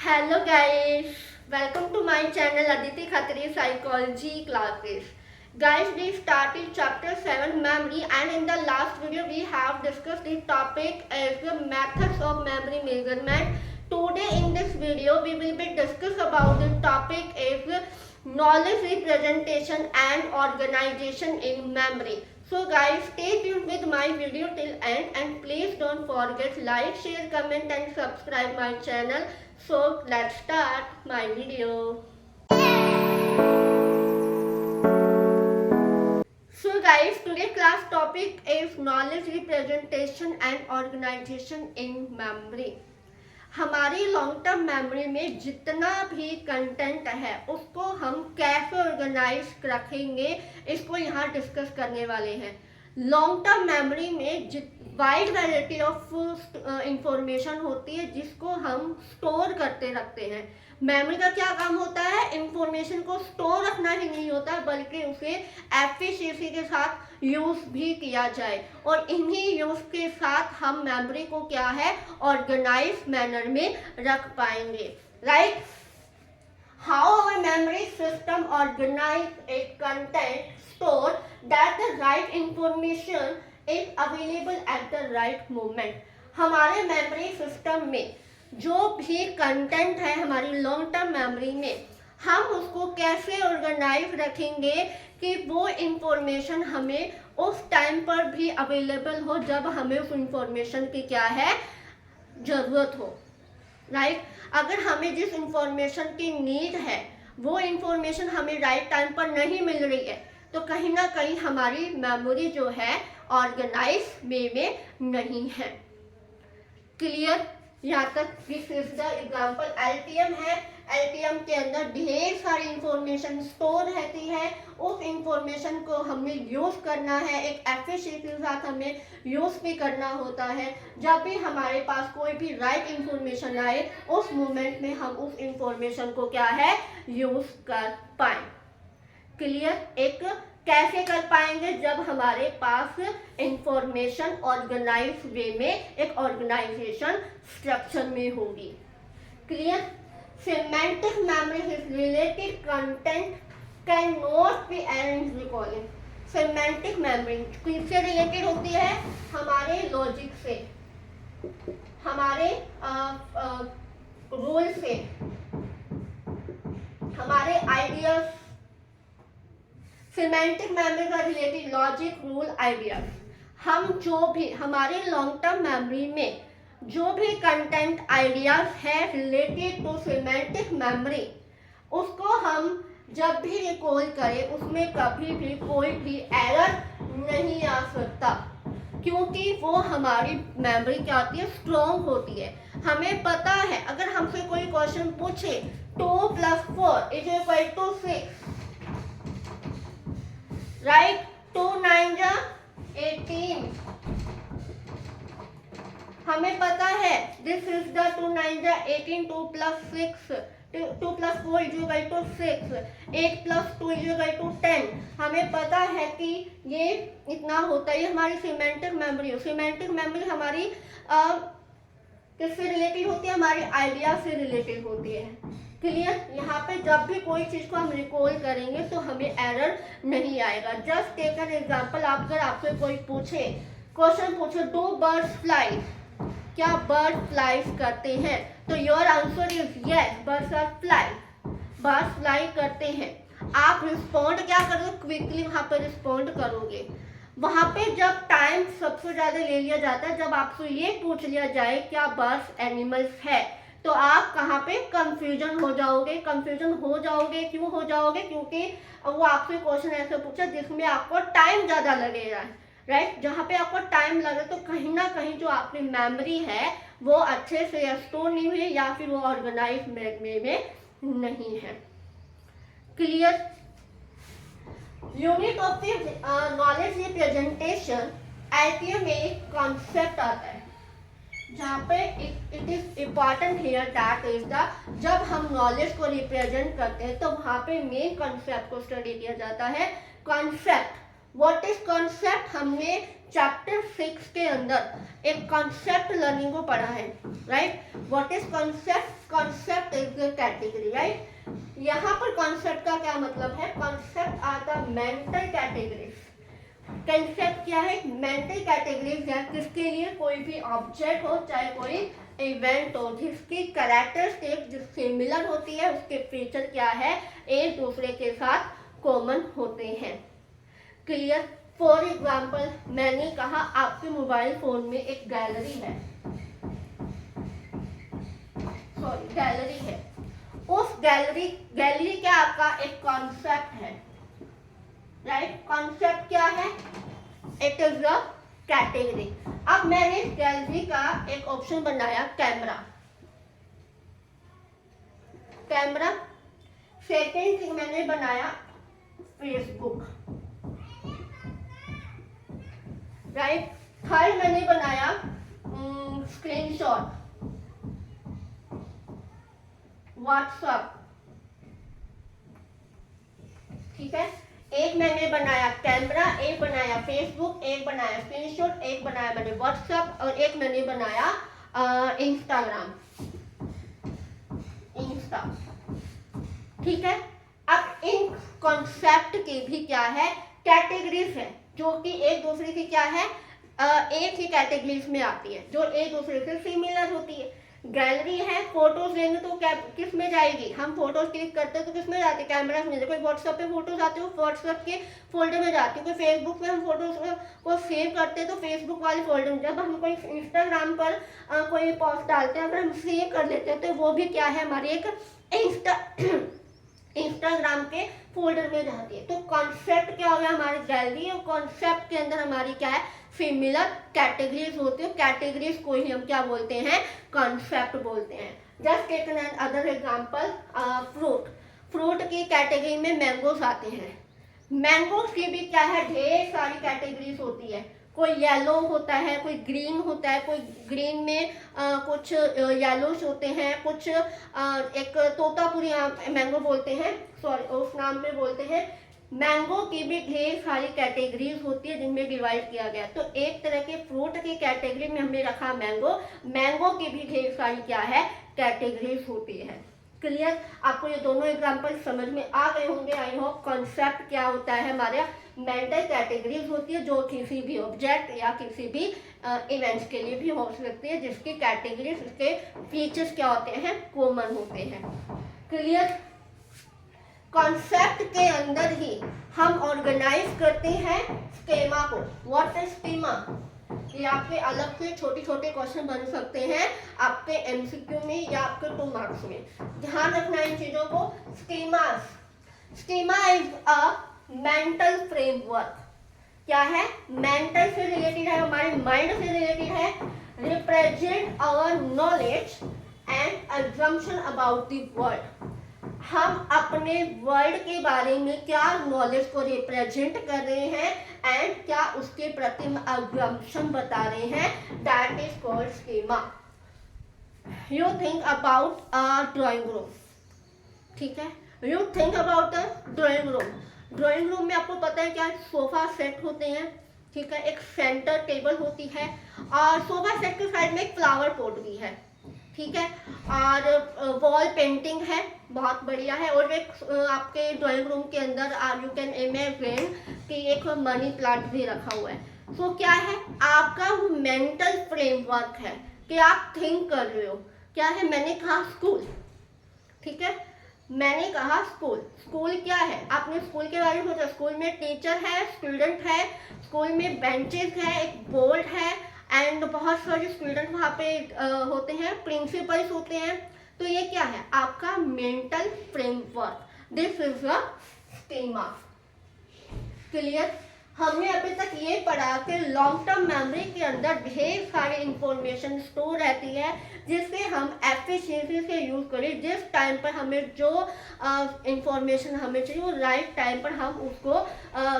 Hello guys, welcome to my channel Aditi Khatri Psychology Classes. Guys, we started chapter 7 memory, and in the last video we have discussed the topic as the methods of memory measurement. Today in this video we will be discuss about the topic as knowledge representation and organization in memory. So guys, stay tuned with my video till end, and please don't forget like, share, comment and subscribe my channel. So let's start my video. So guys, today's class topic is knowledge representation and organization in memory. हमारी long term memory में जितना भी content है उसको हम कैसे organise रखेंगे, इसको यहाँ डिस्कस करने वाले हैं। लॉन्ग टर्म मेमोरी में वाइड वैरायटी ऑफ इंफॉर्मेशन होती है जिसको हम स्टोर करते रखते हैं। मेमोरी का क्या काम होता है? इंफॉर्मेशन को स्टोर रखना ही नहीं होता बल्कि उसे एफिशिएंसी के साथ यूज भी किया जाए, और इन्हीं यूज के साथ हम मेमोरी को क्या है ऑर्गेनाइज मैनर में रख पाएंगे। Right, how our memory system organise a content store that the right information is available at the right moment. हमारे मेमोरी सिस्टम में जो भी कंटेंट है हमारी लॉन्ग टर्म मेमोरी में, हम उसको कैसे ऑर्गेनाइज रखेंगे कि वो इंफॉर्मेशन हमें उस टाइम पर भी अवेलेबल हो जब हमें उस इंफॉर्मेशन की क्या है ज़रूरत हो। राइट, अगर हमें जिस इंफॉर्मेशन की नीड है वो इंफॉर्मेशन हमें राइट टाइम पर नहीं मिल रही है तो कहीं ना कहीं हमारी मेमोरी जो है ऑर्गेनाइज वे में नहीं है। क्लियर? यहाँ तक this is the example LTM है। एलटीएम के अंदर ढेर सारी इंफॉर्मेशन स्टोर रहती है, उस इंफॉर्मेशन को हमें यूज करना है, एक एफिशिएंसी के साथ हमें यूज भी करना होता है। जब भी हमारे पास कोई भी राइट इंफॉर्मेशन आए उस मोमेंट में हम उस इंफॉर्मेशन को क्या है यूज कर पाए। क्लियर? एक कैसे कर पाएंगे? जब हमारे पास इंफॉर्मेशन ऑर्गेनाइज वे में एक ऑर्गेनाइजेशन स्ट्रक्चर में होगी। Clear? Semantic memory is related content can not be arranged recalling. Semantic memory किससे रिलेटेड होती है? हमारे लॉजिक से, हमारे रूल से, हमारे आइडियाज। सिमेंटिक मेमोरी का रिलेटेड लॉजिक, रूल, आइडियाज। हम जो भी हमारे लॉन्ग टर्म मेमोरी में जो भी कंटेंट आइडियाज है रिलेटेड टू सिमेंटिक मेमोरी, उसको हम जब भी रिकॉल करें उसमें कभी भी कोई भी एरर नहीं आ सकता, क्योंकि वो हमारी मेमोरी क्या होती है स्ट्रॉन्ग होती है। हमें पता है अगर हमसे कोई क्वेश्चन पूछे 2 + 4 = 6, राइट, 2 × 9 = 18। हमें पता है दिस इज द 2 × 9 = 18, 2 + 6, 2 + 4 = 6, 8 + 2 = 10। हमें पता है कि ये इतना होता है। हमारी सिमेंटिक मेमोरी, सिमेंटिक मेमोरी हमारी किससे रिलेटेड होती है? हमारी आइडिया से रिलेटेड होती है। क्लियर? यहाँ पे जब भी कोई चीज़ को हम रिकॉल करेंगे तो हमें एरर नहीं आएगा। जस्ट टेक एन एग्जाम्पल, अगर आपसे कोई क्वेश्चन पूछे डू बर्ड्स फ्लाई, क्या बर्ड फ्लाइज करते हैं? तो your answer is yes, birds are fly, birds fly करते हैं। आप रिस्पॉन्ड क्या करोगे? क्विकली वहाँ पे रिस्पॉन्ड करोगे। वहाँ पे जब टाइम सबसे ज़्यादा ले लिया जाता है, जब आपसे ये पूछ लिया जाए क्या बर्ड्स एनिमल्स है, तो आप कहाँ पे कंफ्यूजन हो जाओगे। क्यों हो जाओगे? क्योंकि वो आपसे क्वेश्चन ऐसे पूछा जिसमें आपको टाइम ज़्यादा लगेगा। राइट, जहाँ पे आपको टाइम लगे तो कहीं ना कहीं जो आपकी मेमोरी है वो अच्छे से स्टोर नहीं हुई या फिर वो ऑर्गेनाइज में नहीं है। Clear? Unit of the knowledge representation LTM में एक कॉन्सेप्ट आता है जहाँ पे it is important here that is the, जब हम नॉलेज को रिप्रेजेंट करते हैं तो वहाँ पे मेन कॉन्सेप्ट को स्टडी किया जाता है। Concept, what is concept? हमने चैप्टर 6 के अंदर एक कॉन्सेप्ट लर्निंग को पढ़ा है। Right, what is concept? Concept is the category, right. यहाँ पर कॉन्सेप्ट का क्या मतलब है? Concept are the mental categories. Concept क्या है? मेंटल कैटेगरीज या किसके लिए? कोई भी ऑब्जेक्ट हो, चाहे कोई इवेंट हो, जिसकी कैरेक्टरिस्टिक जो सिमिलर होती है, उसके फीचर क्या है, एक दूसरे के साथ कॉमन होते हैं। क्लियर? फॉर एग्जाम्पल, मैंने कहा आपके मोबाइल फोन में एक गैलरी है, सॉरी गैलरी है। उस गैलरी क्या आपका एक कॉन्सेप्ट है, राइट। कॉन्सेप्ट क्या है? It is a category. अब मैंने इस गैलरी का एक ऑप्शन बनाया कैमरा। कैमरा। सेकेंड थिंग मैंने बनाया फेसबुक, राइट। थर्ड मैंने बनाया स्क्रीनशॉट, व्हाट्सएप, ठीक है। एक मैंने बनाया कैमरा, एक बनाया फेसबुक, एक बनाया स्क्रीनशॉट, एक बनाया मैंने व्हाट्सएप और एक मैंने बनाया इंस्टाग्राम, इंस्टा, ठीक है। अब इन कॉन्सेप्ट की भी क्या है? कैटेगरीज है, जो कि एक दूसरे की क्या है, एक ही कैटेगरीज में आती है, जो एक दूसरे से सिमिलर होती है। गैलरी है, फोटोज लेंगे तो क्या किस में जाएगी? हम फोटोज क्लिक करते हैं तो किस में जाती है? कैमरा में। कोई व्हाट्सएप पे फोटोज आते हो, व्हाट्सएप के फोल्डर में जाती है। कोई फेसबुक में हम फोटोज को सेव करते हैं तो फेसबुक वाले फोल्डर में। जब हम कोई इंस्टाग्राम पर कोई पोस्ट डालते हैं, अगर हम सेव कर लेते हैं तो वो भी क्या है, हमारी एक इंस्टाग्राम के फोल्डर में जाती है। तो कॉन्सेप्ट क्या हो गया? हमारी गैलरी, और कॉन्सेप्ट के अंदर हमारी क्या है, सिमिलर कैटेगरीज होती है। कैटेगरीज को ही हम क्या बोलते हैं? कॉन्सेप्ट बोलते हैं। Just take an other example, fruit. Fruit की कैटेगरी में मैंगोस आते हैं। मैंगोस की भी क्या है, ढेर सारी कैटेगरीज होती है। कोई येलो होता है, कोई ग्रीन होता है, कोई ग्रीन में कुछ येलोस होते हैं, कुछ एक तोतापुरी मैंगो बोलते हैं, सॉरी उस नाम पे बोलते हैं। मैंगो की भी ढेर सारी कैटेगरीज होती है जिनमें डिवाइड किया गया। तो एक तरह के फ्रूट की कैटेगरी में हमने रखा मैंगो। मैंगो की भी ढेर सारी क्या है, कैटेगरीज होती है। क्लियर? आपको ये दोनों एग्जांपल समझ में आ गए होंगे। I hope. कॉन्सेप्ट क्या होता है? हमारे मेंटल कैटेगरीज होती है, जो किसी भी ऑब्जेक्ट या किसी भी इवेंट्स के लिए भी हो सकती है, जिसकी कैटेगरीज, उसके फीचर्स क्या होते हैं, कॉमन होते हैं। क्लियर? कॉन्सेप्ट के अंदर ही हम ऑर्गेनाइज करते हैं स्कीमा को। What is schema? ये आपके अलग से छोटे छोटे क्वेश्चन बन सकते हैं आपके एमसीक्यू में या आपके 2 मार्क्स में। ध्यान रखना इन चीजों को। Schema is a mental framework. क्या है? मेंटल से रिलेटेड है, हमारे माइंड से रिलेटेड है। Represent our knowledge and assumption about the world. हम अपने वर्ल्ड के बारे में क्या नॉलेज को रिप्रेजेंट कर रहे हैं एंड क्या उसके प्रति अजम्पशन बता रहे हैं, that is called schema. You think about a drawing room, ठीक है। You think about a drawing room. Drawing room में आपको पता है क्या, सोफा सेट होते हैं, ठीक है, एक सेंटर टेबल होती है और सोफा सेट के साइड में एक फ्लावर पॉट भी है, ठीक है, और वॉल पेंटिंग है, बहुत बढ़िया है। और एक आपके ड्राइंग रूम के अंदर यू कैन इमेजिन कि एक मनी प्लांट भी रखा हुआ है। तो क्या है, आपका वो मेंटल फ्रेमवर्क है कि आप थिंक कर रहे हो। क्या है? मैंने कहा स्कूल, ठीक है, मैंने कहा स्कूल। स्कूल क्या है? आपने स्कूल के बारे में सोचा। स्कूल में टीचर है, स्टूडेंट है, स्कूल में बेंचेस है, एक बोर्ड है एंड बहुत सारे स्टूडेंट वहाँ पे होते हैं, प्रिंसिपल्स होते हैं। तो ये क्या है? आपका mental framework. This is a schema. Clear? हमने अभी तक ये पढ़ा कि लॉन्ग टर्म मेमोरी के अंदर ढेर सारी इंफॉर्मेशन स्टोर रहती है, जिससे हम एफिशिएंसी से यूज करें। जिस टाइम पर हमें जो इंफॉर्मेशन हमें चाहिए, वो राइट टाइम पर हम उसको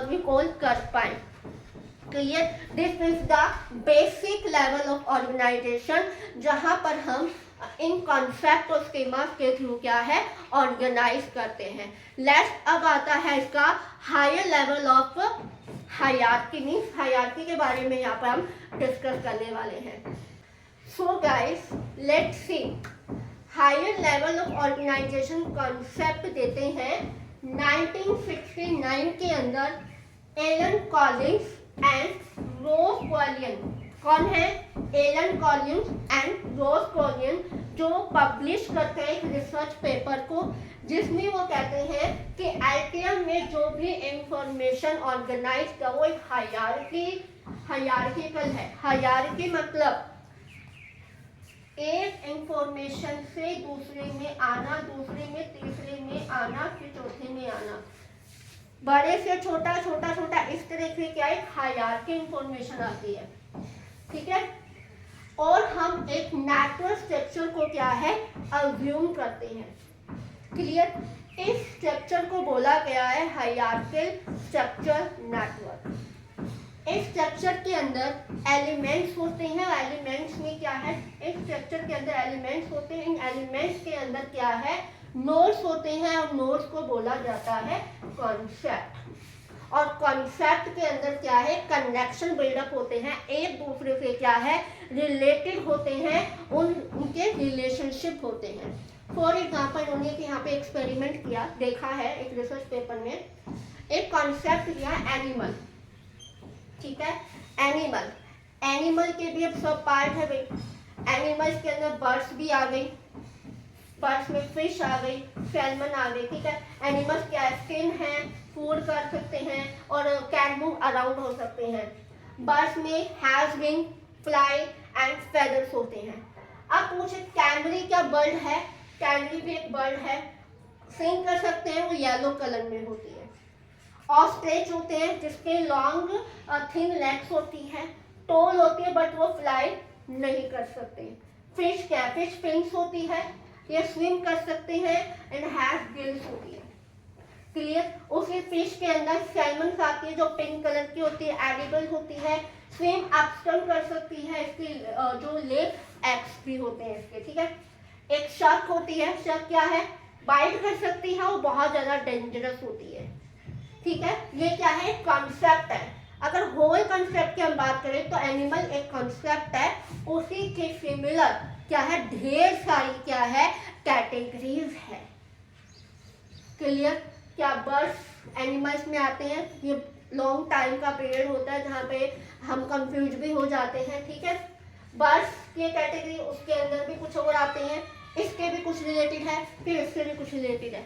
रिकॉल कर पाए। Clear? This is the basic level of organisation, जहां पर हम इन कॉन्सेप्ट और स्कीमास के थ्रू क्या है, ऑर्गेनाइज करते हैं। नेक्स्ट अब आता है इसका higher level of hierarchy. Means hierarchy के बारे में यहाँ पर हम डिस्कस करने वाले हैं। So guys, let's see higher level of organisation concept देते हैं 1969 के अंदर Allan Collins and Ross Quillian. कौन है? Allan Collins and Ross Quillian, जो पब्लिश करते हैं एक रिसर्च पेपर को, जिसमें वो कहते हैं कि आईटीएम में जो भी इंफॉर्मेशन ऑर्गेनाइज का वो एक हायरार्किकल है। हायरार्की मतलब एक इंफॉर्मेशन से दूसरे में आना, दूसरे में तीसरे में आना, फिर चौथे में आना, बड़े से छोटा, छोटा छोटा, इस तरह से क्या एक हायरार्की इंफॉर्मेशन आती है। ठीक है, और हम एक नेटवर्क स्ट्रक्चर को क्या है अज्यूम करते हैं। क्लियर? इस स्ट्रक्चर को बोला गया है हायरार्किकल स्ट्रक्चर नेटवर्क। इस स्ट्रक्चर के अंदर एलिमेंट्स होते हैं, एलिमेंट्स में क्या है, इस स्ट्रक्चर के अंदर एलिमेंट्स होते हैं, इन एलिमेंट्स के अंदर क्या है नोड्स होते हैं, और नोड्स को बोला जाता है कॉन्सेप्ट। और कॉन्सेप्ट के अंदर क्या है कनेक्शन बिल्डअप होते हैं, एक दूसरे से क्या है रिलेटेड होते हैं, उनके रिलेशनशिप होते हैं। फॉर एग्जाम्पल उन्होंने यहाँ पे एक्सपेरिमेंट किया, देखा है एक रिसर्च पेपर में, एक कॉन्सेप्ट लिया एनिमल। ठीक है, एनिमल, एनिमल के भी अब सब पार्ट है भाई। एनिमल्स के अंदर बर्ड्स भी आ गई, बर्ड्स में फिश आ गई, सैल्मन आ गई। ठीक है, एनिमल्स क्या स्किन है, फूड कर सकते हैं और कैन मूव अराउंड हो सकते हैं। बर्ड्स में has wing, fly and feathers होते हैं। अब पूछे कैमरी क्या बर्ड है? कैमरी भी एक बर्ड है, सिंग कर सकते हैं, वो येलो कलर में होती है। ऑस्ट्रिच होते हैं जिसके लॉन्ग थिन लेग्स होती है, टोल होती है, बट वो फ्लाई नहीं कर सकते। फिश क्या? फिश फिंस होती है, ये स्विम कर सकते हैं एंड हैज गिल्स होती है। क्लियर? उसी फिश के अंदर सैल्मन आती है जो पिंक कलर की होती है, एडिबल होती है, स्विम अपस्ट्रीम कर सकती है, इसकी जो लेग एक्स भी होते हैं इसके। ठीक है, एक शार्क होती है, शार्क क्या है बाइट कर सकती है, वो बहुत ज्यादा डेंजरस होती है। ठीक है, ये क्या है कॉन्सेप्ट है। अगर होल कॉन्सेप्ट की हम बात करें तो एनिमल एक कॉन्सेप्ट है, उसी के सिमिलर क्या है ढेर सारी क्या है कैटेगरीज है। क्लियर? क्या बर्ड्स एनिमल्स में आते हैं, ये लॉन्ग टाइम का पीरियड होता है जहाँ पे हम कंफ्यूज भी हो जाते हैं। ठीक है, बर्ड्स की कैटेगरी, उसके अंदर भी कुछ और आते हैं, इसके भी कुछ रिलेटेड है, फिर इससे भी कुछ रिलेटेड है।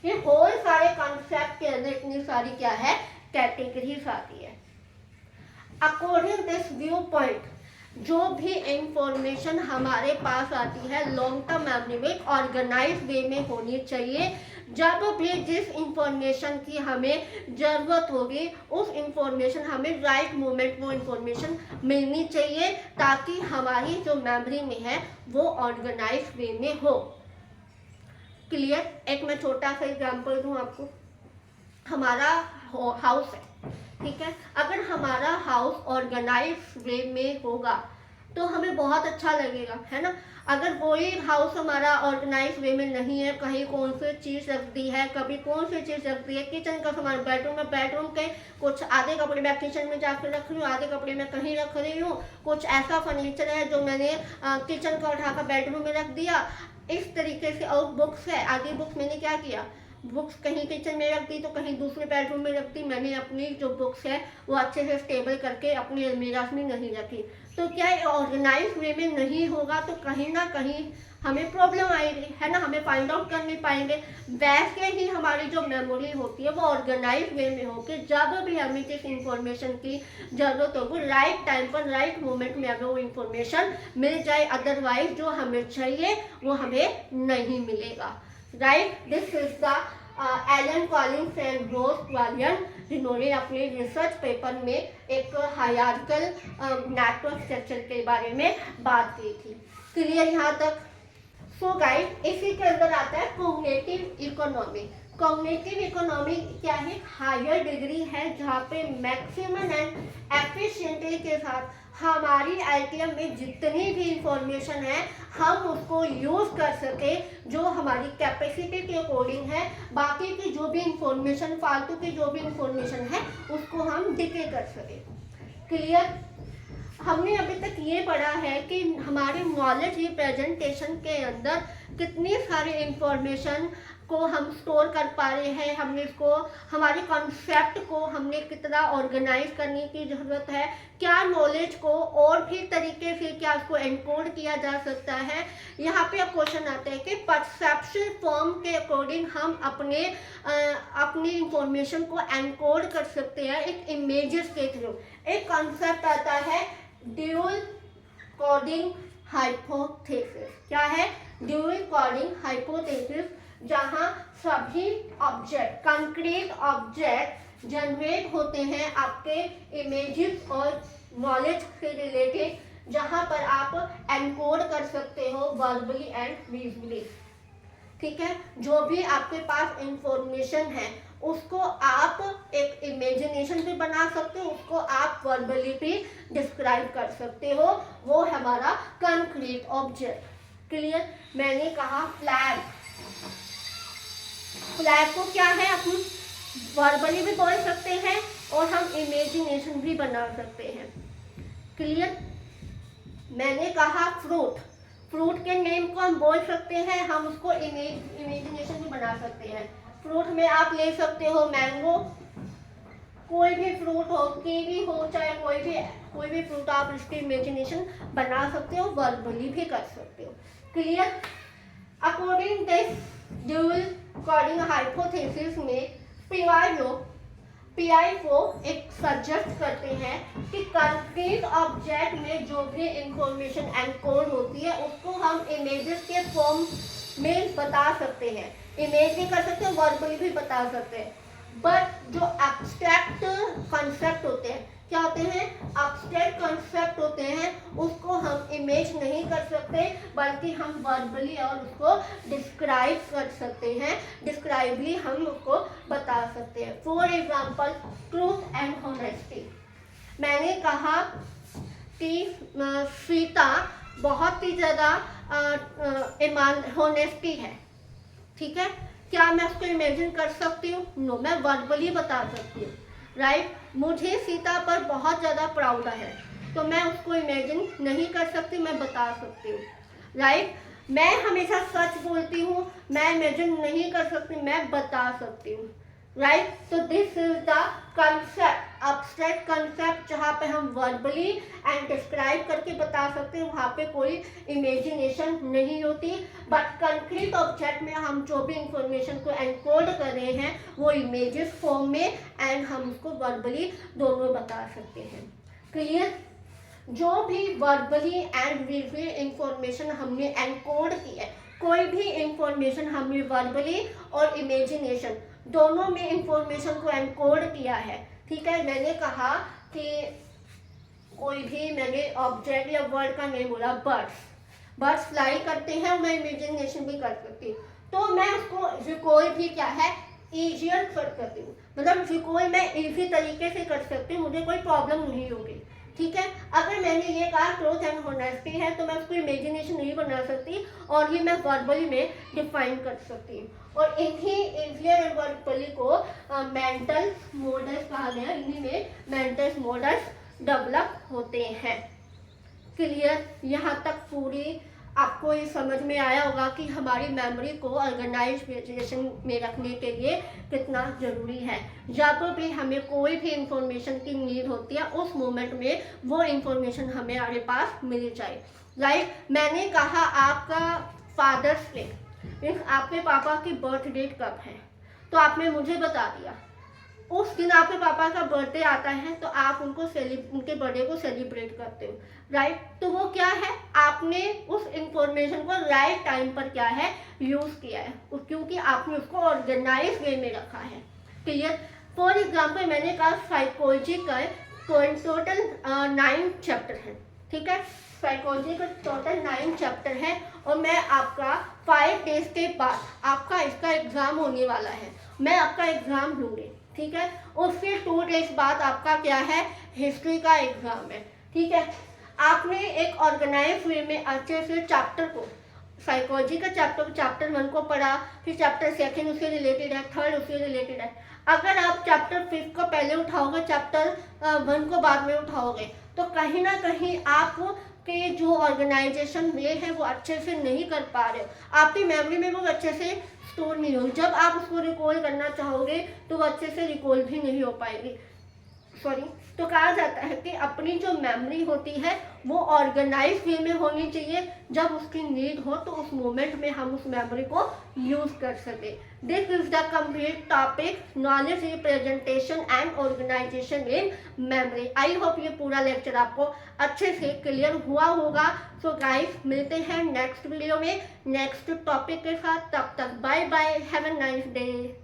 ये होल सारे कॉन्सेप्ट के अंदर इतनी सारी क्या है कैटेगरीज आती है। अकॉर्डिंग दिस व्यू पॉइंट, जो भी इंफॉर्मेशन हमारे पास आती है लॉन्ग टर्म मेमोरी में ऑर्गेनाइज वे में होनी चाहिए। जब भी जिस इंफॉर्मेशन की हमें ज़रूरत होगी उस इंफॉर्मेशन हमें राइट मोमेंट वो इंफॉर्मेशन मिलनी चाहिए, ताकि हमारी जो मेमोरी में है वो ऑर्गेनाइज वे में हो। क्लियर? एक मैं छोटा सा एग्जांपल दूं आपको। हमारा हाउस है, ठीक है, अगर हमारा हाउस ऑर्गेनाइज वे में होगा तो हमें बहुत अच्छा लगेगा, है ना। अगर वही हाउस हमारा ऑर्गेनाइज वे में नहीं है, कहीं कौन सी चीज़ रख दी है, कभी कौन सी चीज़ रख दी है, किचन का सामान बेडरूम में, बेडरूम के कुछ आधे कपड़े मैं किचन में जाकर रख रही हूँ, आधे कपड़े मैं कहीं रख रही हूँ, कुछ ऐसा फर्नीचर है जो मैंने किचन का उठाकर बेडरूम में रख दिया, इस तरीके से। और बुक्स है, आधी बुक्स मैंने क्या किया, बुक्स कहीं किचन में रख दी तो कहीं दूसरे बेडरूम में रख दी। मैंने अपनी जो बुक्स है वो अच्छे से स्टेबल करके अपनी अलमीरा में नहीं रखी। तो क्या ऑर्गेनाइज वे में नहीं होगा तो कहीं ना कहीं हमें प्रॉब्लम आएगी, है ना, हमें फाइंड आउट कर नहीं पाएंगे। वैसे ही हमारी जो मेमोरी होती है वो ऑर्गेनाइज वे में होकर जब भी हमें किस इंफॉर्मेशन की ज़रूरत होगी राइट टाइम पर राइट मोमेंट में हमें वो इंफॉर्मेशन मिल जाए, अदरवाइज जो हमें चाहिए वो हमें नहीं मिलेगा। Right, this is the Alan Collins and Ross Quillian, जिन्होंने अपने रिसर्च पेपर में एक हायरार्किकल नेटवर्क स्ट्रक्चर के बारे में बात की थी। क्लियर यहाँ तक? सो गाइड, इसी के अंदर आता है कॉग्निटिव इकोनॉमी। कॉग्निटिव इकोनॉमी क्या है, हायर डिग्री है जहाँ पे मैक्सिमम एंड एफिशिएंटली के साथ हमारी आईटीएम में जितनी भी इंफॉर्मेशन है हम उसको यूज़ कर सके जो हमारी कैपेसिटी के अकॉर्डिंग है। बाकी की जो भी इंफॉर्मेशन, फालतू की जो भी इंफॉर्मेशन है उसको हम डिके कर सके। क्लियर? हमने अभी तक ये पढ़ा है कि हमारे नॉलेज रिप्रेजेंटेशन के अंदर कितनी सारी इंफॉर्मेशन को हम स्टोर कर पा रहे हैं, हमने इसको, हमारे कॉन्सेप्ट को हमने कितना ऑर्गेनाइज करने की ज़रूरत है, क्या नॉलेज को और भी तरीके से क्या उसको एनकोड किया जा सकता है। यहाँ पे अब क्वेश्चन आता है कि परसेप्शन फॉर्म के अकॉर्डिंग हम अपनी इंफॉर्मेशन को एनकोड कर सकते हैं एक इमेजेस के थ्रू। एक कॉन्सेप्ट आता है ड्यूल कोडिंग हाइपोथेसिस। क्या है? ड्यूल कोडिंग हाइपोथेसिस, जहां सभी ऑब्जेक्ट, कंक्रीट ऑब्जेक्ट जनरेट होते हैं आपके इमेजेस और नॉलेज से रिलेटेड, जहां पर आप एनकोड कर सकते हो वर्बली एंड विजुअली। ठीक है, जो भी आपके पास इंफॉर्मेशन है उसको आप एक इमेजिनेशन भी बना सकते हो, उसको आप वर्बली भी डिस्क्राइब कर सकते हो, वो हमारा कंक्रीट ऑब्जेक्ट। क्लियर? मैंने कहा फ्लैग, फ्लैग को क्या है, हम वर्बली भी बोल सकते हैं और हम इमेजिनेशन भी बना सकते हैं। क्लियर? मैंने कहा फ्रूट, फ्रूट के नेम को हम बोल सकते हैं, हम उसको इमेजिनेशन भी बना सकते हैं। फ्रूट में आप ले सकते हो मैंगो, कोई भी फ्रूट हो, कीवी हो, चाहे कोई भी फ्रूट आप इसकी इमेजिनेशन बना सकते हो, वर्बली भी कर सकते हो। Clear? According this dual coding hypothesis में पीआई को एक सजेस्ट करते हैं कि कंक्रीट ऑब्जेक्ट में जो भी इंफॉर्मेशन एनकोड होती है उसको हम इमेजेस के फॉर्म में बता सकते हैं, इमेज भी कर सकते हैं, वर्बली भी बता सकते हैं। बट जो एब्स्ट्रैक्ट कॉन्सेप्ट होते हैं, क्या होते हैं? एब्स्ट्रैक्ट कॉन्सेप्ट होते हैं, उसको हम इमेज नहीं कर सकते, बल्कि हम वर्बली और उसको डिस्क्राइब कर सकते हैं, डिस्क्राइबली हम उसको बता सकते हैं। For example truth and honesty. मैंने कहा कि सीता बहुत ही ज़्यादा होनेस्टी है। ठीक है, क्या मैं उसको इमेजिन कर सकती हूँ? नो, मैं वर्बली बता सकती हूँ। राइट? मुझे सीता पर बहुत ज़्यादा प्राउड है, तो मैं उसको इमेजिन नहीं कर सकती, मैं बता सकती हूँ। राइट? मैं हमेशा सच बोलती हूँ, मैं इमेजिन नहीं कर सकती, मैं बता सकती हूँ। राइट? तो this is the concept, abstract concept, जहाँ पे हम वर्बली एंड डिस्क्राइब करके बता सकते हैं, वहाँ पे कोई इमेजिनेशन नहीं होती। बट कंक्रीट ऑब्जेक्ट में हम जो भी इंफॉर्मेशन को एनकोड कर रहे हैं वो इमेजेस फॉर्म में एंड हम उसको वर्बली दोनों बता सकते हैं। क्लियर? जो भी वर्बली एंड विजुअली इंफॉर्मेशन हमने एनकोड की है, कोई भी इंफॉर्मेशन हमने वर्बली और इमेजिनेशन दोनों में इंफॉर्मेशन को एनकोड किया है। ठीक है, मैंने कहा कि कोई भी, मैंने ऑब्जेक्ट या वर्ड का नेम बोला, बर्ड्स फ्लाई करते हैं, मैं इमेजिनेशन भी कर सकती हूँ, तो मैं उसको रिकॉल भी क्या है, ईजियर कर सकती हूँ, मतलब रिकॉल मैं इजी तरीके से कर सकती हूँ, मुझे कोई प्रॉब्लम नहीं होगी। ठीक है, अगर मैंने ये कहा ट्रूथ एंड होनेस्टी है, तो मैं उसको इमेजिनेशन नहीं बना सकती और ये मैं वर्बली में डिफाइन कर सकती हूँ। और इन्हीं इजियर और वर्बली को मेंटल मॉडल्स कहा गया, इन्हीं में मेंटल मॉडल्स डेवलप होते हैं। क्लियर? यहाँ तक पूरी आपको ये समझ में आया होगा कि हमारी मेमोरी को ऑर्गेनाइजेशन में रखने के लिए कितना ज़रूरी है। जब भी हमें कोई भी इंफॉर्मेशन की नीड होती है, उस मोमेंट में वो इंफॉर्मेशन हमें हमारे पास मिल जाए। लाइक मैंने कहा आपका फादर्स डे मीन्स आपके पापा की बर्थ डेट कब है, तो आपने मुझे बता दिया। उस दिन आपके पापा का बर्थडे आता है तो आप उनके बर्थडे को सेलिब्रेट करते हो। राइट? तो वो क्या है, आपने उस इंफॉर्मेशन को राइट टाइम पर क्या है, यूज़ किया है, क्योंकि आपने उसको ऑर्गेनाइज वे में रखा है। क्लियर? फॉर एग्जाम्पल मैंने कहा साइकोलॉजी का टोटल 9 चैप्टर है। ठीक है, साइकोलॉजी का टोटल 9 चैप्टर है और मैं आपका 5 डेज के बाद आपका इसका एग्ज़ाम होने वाला है, मैं आपका एग्ज़ाम लूँगी। ठीक है, उसके 2 डेज बाद आपका क्या है, हिस्ट्री का एग्ज़ाम है। ठीक है, आपने एक ऑर्गेनाइज वे में अच्छे से चैप्टर को, साइकोलॉजी का चैप्टर 1 को पढ़ा, फिर चैप्टर 2 उससे रिलेटेड है, 3 उससे रिलेटेड है। अगर आप चैप्टर 5 को पहले उठाओगे, चैप्टर 1 को बाद में उठाओगे, तो कहीं ना कहीं आप आपके जो ऑर्गेनाइजेशन में है वो अच्छे से नहीं कर पा रहे हो, आपकी मेमोरी में वो अच्छे से स्टोर नहीं होगी। जब आप उसको रिकॉल करना चाहोगे तो वो अच्छे से रिकॉल भी नहीं हो पाएगी। सॉरी। तो कहा जाता है कि अपनी जो मेमोरी होती है वो ऑर्गेनाइज वे में होनी चाहिए, जब उसकी नीड हो तो उस मोमेंट में हम उस मेमोरी को यूज कर सके। This is the complete topic knowledge representation and organisation in memory. I hope ये पूरा लेक्चर आपको अच्छे से क्लियर हुआ होगा। सो गाइस, मिलते हैं नेक्स्ट वीडियो में नेक्स्ट टॉपिक के साथ। तब तक bye bye, have a nice day.